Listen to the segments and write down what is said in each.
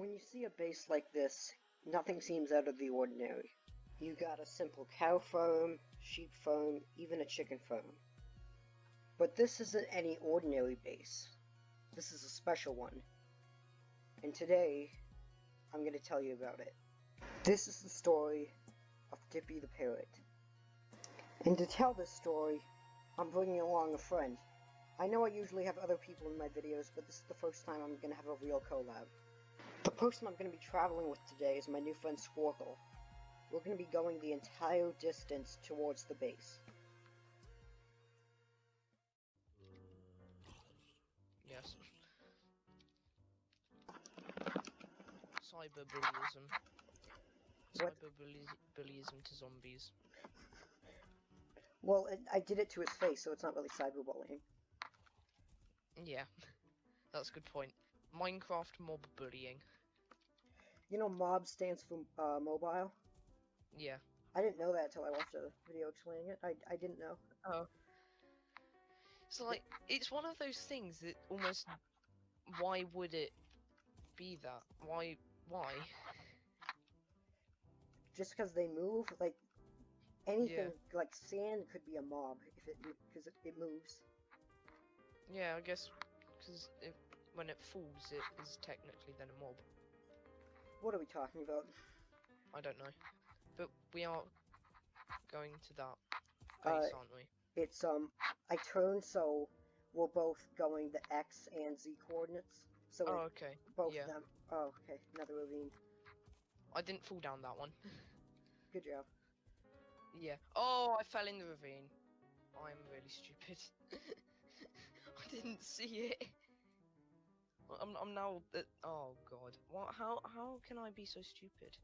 When you see a base like this, nothing seems out of the ordinary. You got a simple cow farm, sheep farm, even a chicken farm. But this isn't any ordinary base. This is a special one. And today, I'm going to tell you about it. This is the story of Dippy the Parrot. And to tell this story, I'm bringing along a friend. I know I usually have other people in my videos, but this is the first time I'm going to have a real collab. The person I'm going to be traveling with today is my new friend Squorcle. We're going to be going the entire distance towards the base. Yes. Cyberbullyism. What? Cyberbullyism to zombies. Well, I did it to his face, so it's not really cyberbullying. Yeah, that's a good point. Minecraft mob bullying. You know mob stands for mobile? Yeah. I didn't know that until I watched a video explaining it. I didn't know. Oh. It's like, it's one of those things that almost, why would it be that? Why? Just because they move, like, anything, Yeah. like sand could be a mob, if because it moves. Yeah, I guess, because when it falls, it is technically then a mob. What are we talking about? I don't know. But we are going to that base, aren't we? It's, I turned so we're both going the X and Z coordinates. So Oh, okay. both Yeah. of them. Oh, okay. Another ravine. I didn't fall down that one. Good job. Yeah. Oh, I fell in the ravine. I'm really stupid. I didn't see it. I'm now. Oh God. What? How can I be so stupid?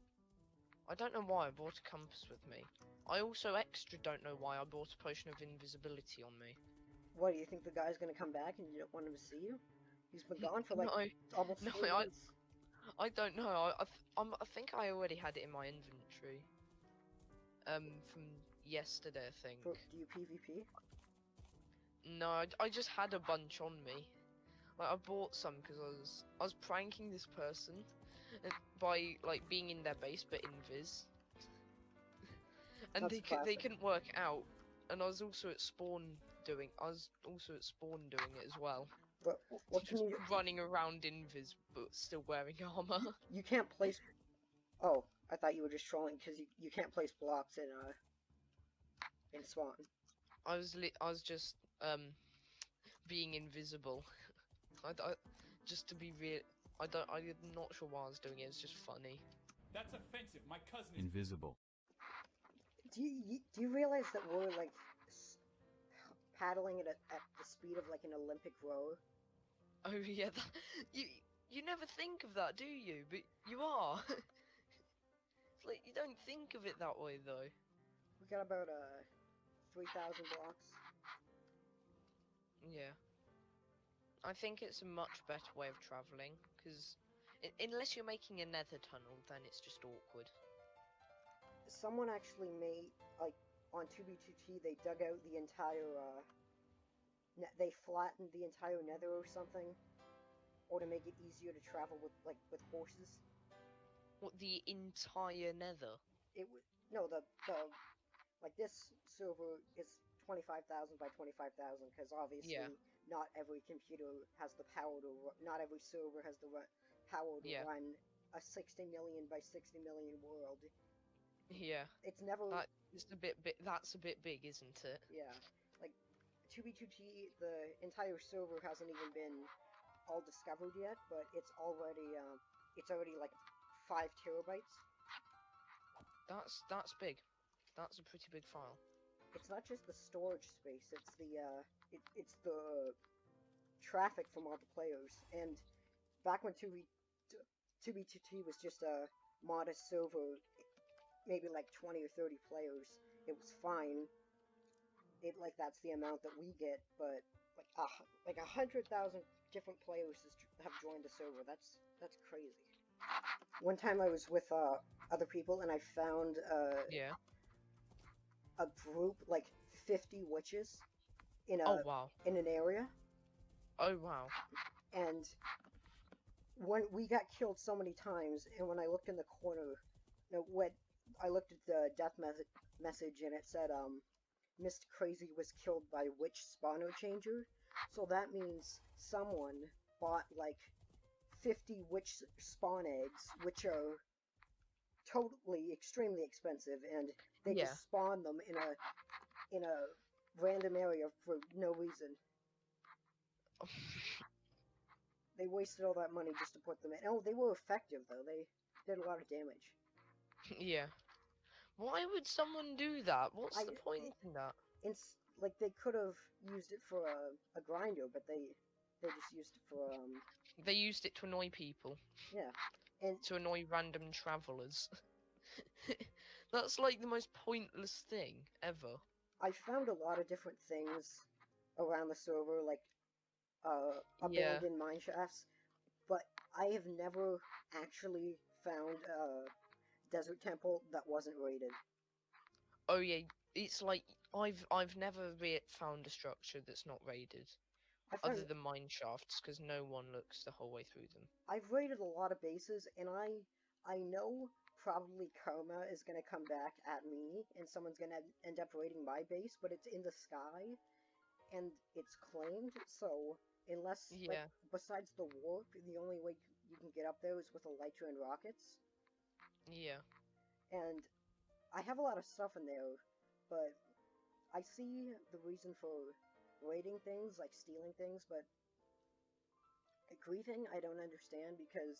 I don't know why I brought a compass with me. I also extra don't know why I brought a potion of invisibility on me. What, do you think the guy's gonna come back and you don't want him to see you? He's been gone for like almost No, 4 months. I don't know. I think I already had it in my inventory. From yesterday, I think. Do you PvP? No, I just had a bunch on me. Like I bought some because I was pranking this person by like being in their base but invis, and they couldn't work out. And I was also at spawn doing. it as well. But what Just can you running around invis but still wearing armor. You can't place. Oh, I thought you were just trolling because you can't place blocks in spawn. I was just being invisible. I just to be real. I'm not sure why I was doing it. It's just funny. That's offensive. My cousin is invisible. Do you realize that we're like paddling at the speed of like an Olympic rower? Oh yeah, you never think of that, do you? But you are. It's like you don't think of it that way though. We got about 3,000 blocks. Yeah. I think it's a much better way of traveling, because unless you're making a nether tunnel, then it's just awkward. Someone actually made, like, on 2b2t, they dug out the entire, they flattened the entire nether or something, or to make it easier to travel with horses. What, the entire nether? It would, no, like, this server is 25,000 by 25,000, because obviously not every computer has the power to, not every server has the power to run a 60 million by 60 million world. Yeah. It's never... That's a bit big, isn't it? Yeah. Like, 2b2t, the entire server hasn't even been all discovered yet, but it's already like 5 terabytes. That's big. That's a pretty big file. It's not just the storage space, it's the it's the traffic from all the players. And back when 2b2t was just a modest server, maybe like 20 or 30 players, it was fine. Like that's the amount that we get, but like 100,000 different players have joined the server. That's crazy. One time I was with other people and I found a group, like 50 witches in in an area. Oh wow. And when we got killed so many times, and when I looked in the corner, when I looked at the death message and it said, Mr. Crazy was killed by witch spawner changer. So that means someone bought like 50 witch spawn eggs, which are totally extremely expensive, and they Yeah. just spawn them in a random area for no reason. They wasted all that money just to put them in. Oh, they were effective though. They did a lot of damage. Yeah. Why would someone do that? What's I the point in that? like they could have used it for a grinder, but they just used it for They used it to annoy people. yeah, and To annoy random travelers. That's like the most pointless thing ever. I found a lot of different things around the server, like Yeah. abandoned mine shafts, but I have never actually found a desert temple that wasn't raided. Oh yeah, it's like I've never found a structure that's not raided, I other found than mine shafts, because no one looks the whole way through them. I've raided a lot of bases, and I know probably karma is gonna come back at me, and someone's gonna end up raiding my base, but it's in the sky, and it's claimed. So unless like Yeah. besides the warp, the only way you can get up there is with elytra and rockets. Yeah. And I have a lot of stuff in there, but I see the reason for raiding things, like stealing things, but griefing I don't understand because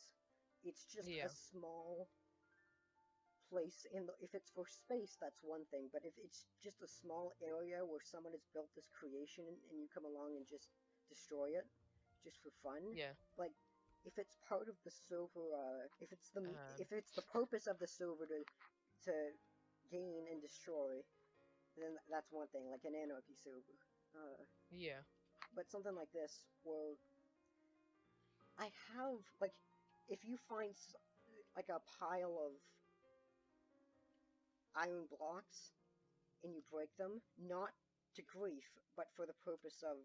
it's just a Yeah. small place if it's for space that's one thing, but if it's just a small area where someone has built this creation and you come along and just destroy it just for fun, Yeah. like if it's part of the server, if it's Um. the purpose of the server to gain and destroy, then that's one thing, like an anarchy server. Yeah. But something like this, where I have like, if you find like a pile of iron blocks and you break them, not to grief, but for the purpose of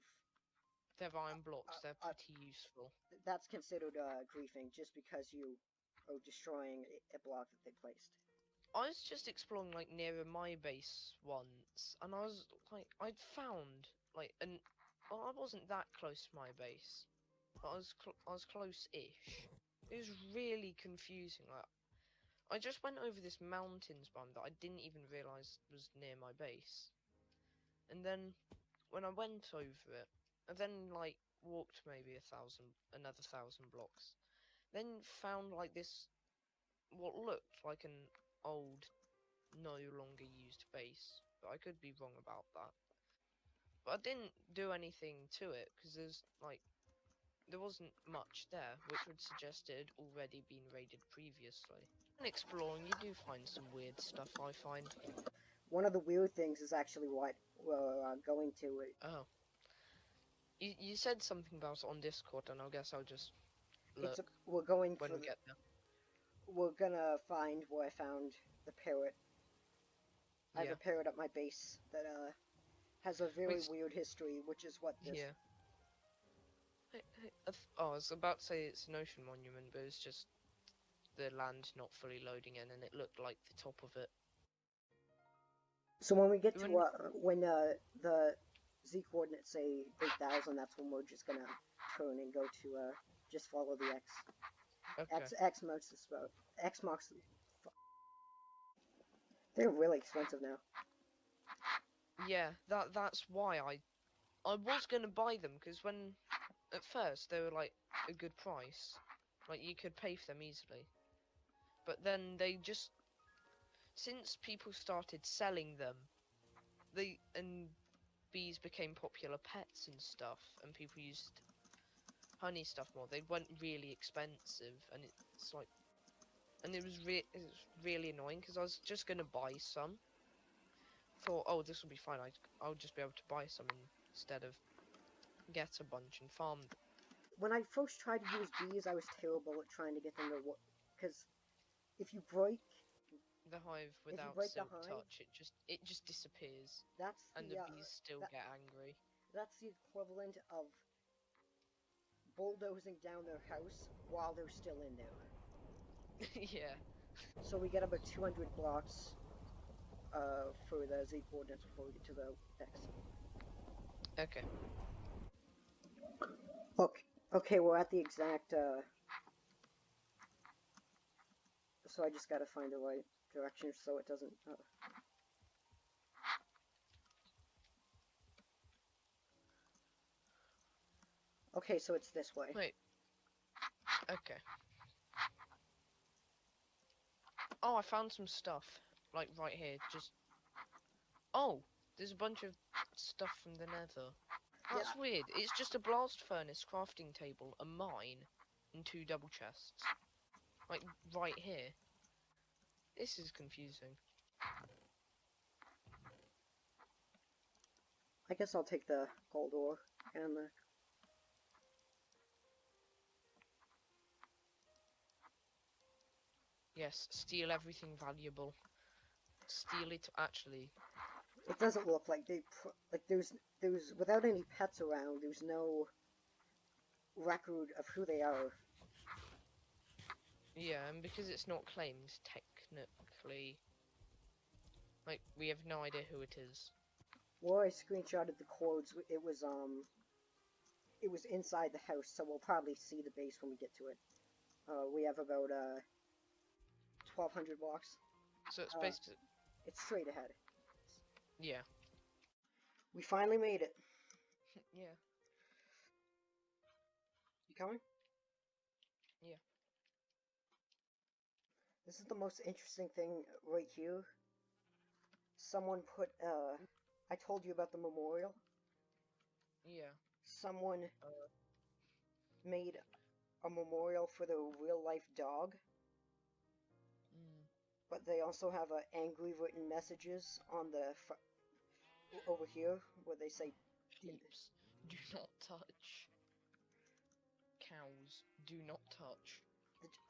They're iron blocks. They're uh, pretty useful. that's considered griefing just because you are destroying a block that they placed. I was just exploring like nearer my base once, and I was like, I'd found like an. Well, I wasn't that close to my base, but I was close-ish. It was really confusing. Like, I just went over this mountains biome that I didn't even realize was near my base, and then when I went over it, I then like walked maybe another 1,000 blocks, then found like this what looked like an old, no longer used base, but I could be wrong about that. But I didn't do anything to it because there wasn't much there, which would suggest it had already been raided previously. When exploring, you do find some weird stuff, I find. One of the weird things is actually what we're going to. Oh. You said something about it on Discord, and I guess I'll just look We're going when for we get there. we're gonna find where I found the parrot. I have Yeah. a parrot at my base that has a very Wait, weird history, which is what this. yeah. Oh, I was about to say it's an ocean monument, but it's just the land not fully loading in, and it looked like the top of it. So when we get to When when the z coordinates say 8,000, that's when we're just gonna turn and go to just follow the x. Okay. X marks the spot. X marks. They're really expensive now. Yeah, that's why I was gonna buy them because when at first they were like a good price, like you could pay for them easily, but then they just since people started selling them, and bees became popular pets and stuff, and people used honey stuff more. They went really expensive, and it's like, and it was really annoying because I was just gonna buy some. Thought, oh, this will be fine. I'll just be able to buy some instead of get a bunch and farm them. When I first tried to use bees, I was terrible at trying to get them to work. Because if you break The hive if you without break the silk hive, touch, it just disappears, that's and the bees still that, get angry. that's the equivalent of bulldozing down their house while they're still in there. Yeah. So we get about 200 blocks for the Z coordinates before we get to the X. Okay. Okay, we're at the exact, so I just gotta find the right direction so it doesn't, Okay, so it's this way. Wait. Okay. Oh, I found some stuff. Like, right here. Just... Oh! There's a bunch of stuff from the nether. That's Yeah. weird. It's just a blast furnace, crafting table, a mine, and 2 double chests. Like, right here. This is confusing. I guess I'll take the gold ore and the... Yes, steal everything valuable. Steal it, actually. It doesn't look like they... like, there's... without any pets around, there's no record of who they are. Yeah, and because it's not claimed, technically... Like, we have no idea who it is. Well, I screenshotted the codes. It was inside the house, so we'll probably see the base when we get to it. We have about, 1,200 blocks. So it's based... It's straight ahead. Yeah. We finally made it. Yeah. You coming? Yeah. This is the most interesting thing right here. Someone put, I told you about the memorial. Yeah. Someone made a memorial for the real-life dog. Mm. But they also have angry written messages on the over here where they say Deeps, do not touch. Cows, do not touch.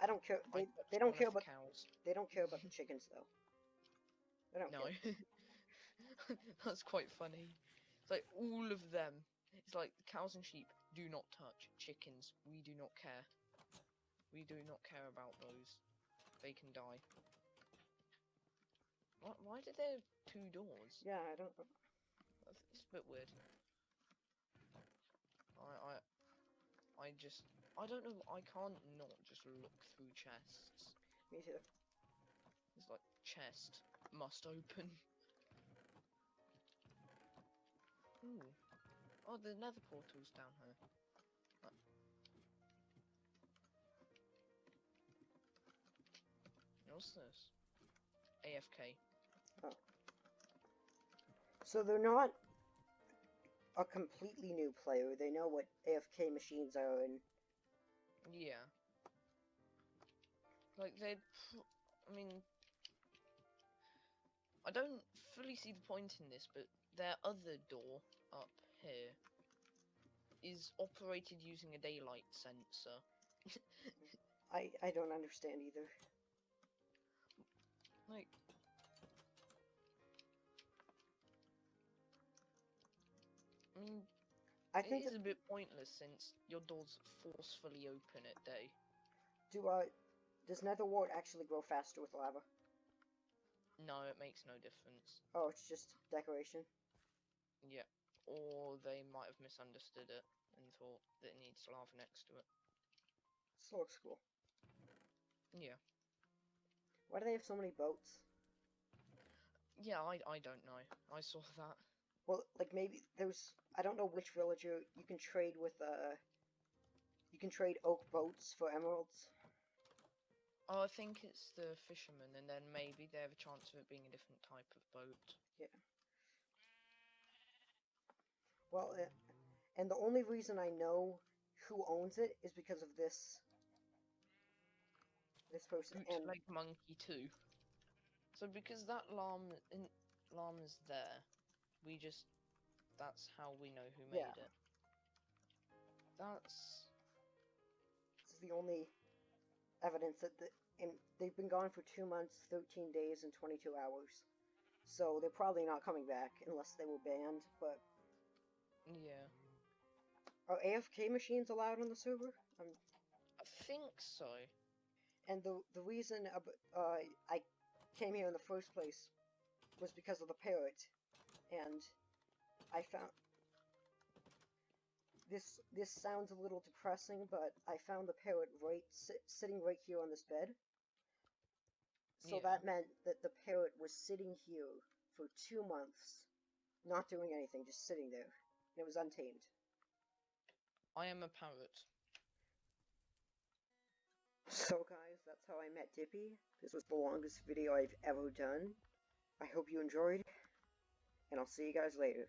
I don't care. I They touched don't one care of the about cows. they don't care about the chickens though. They don't No. care. That's quite funny. It's like all of them. It's like cows and sheep do not touch. Chickens, we do not care. We do not care about those. They can die. Why did there have 2 doors? Yeah, I don't. It's a bit weird. I don't know. I can't not just look through chests. Me too. It's like chest must open. Ooh. Oh, the nether portal's down here. What's this? AFK. Oh. So they're not a completely new player. They know what AFK machines are, and Yeah. Like they, I mean, I don't fully see the point in this, but their other door up here is operated using a daylight sensor. I don't understand either. Like, I mean, I think it is a bit pointless since your doors forcefully open at day. Does nether wart actually grow faster with lava? No, it makes no difference. Oh, it's just decoration. Yeah, or they might have misunderstood it and thought that it needs lava next to it. This looks cool. Yeah. Why do they have so many boats? Yeah, I don't know. I saw that. Well, like maybe there's I don't know which villager you can trade with you can trade oak boats for emeralds. Oh, I think it's the fisherman, and then maybe they have a chance of it being a different type of boat. Yeah. Well, and the only reason I know who owns it is because of this person. And Bootleg monkey too. So because that llama's there, that's how we know who made it. This is the only evidence that they've been gone for 2 months, 13 days, and 22 hours. So they're probably not coming back unless they were banned, but... Yeah. Are AFK machines allowed on the server? I think so. And the reason I came here in the first place was because of the parrot, and I found this sounds a little depressing, but I found the parrot sitting right here on this bed. So Yeah. that meant that the parrot was sitting here for 2 months, not doing anything, just sitting there, and it was untamed. I am a parrot. So guys, that's how I met Dippy. This was the longest video I've ever done. I hope you enjoyed, and I'll see you guys later.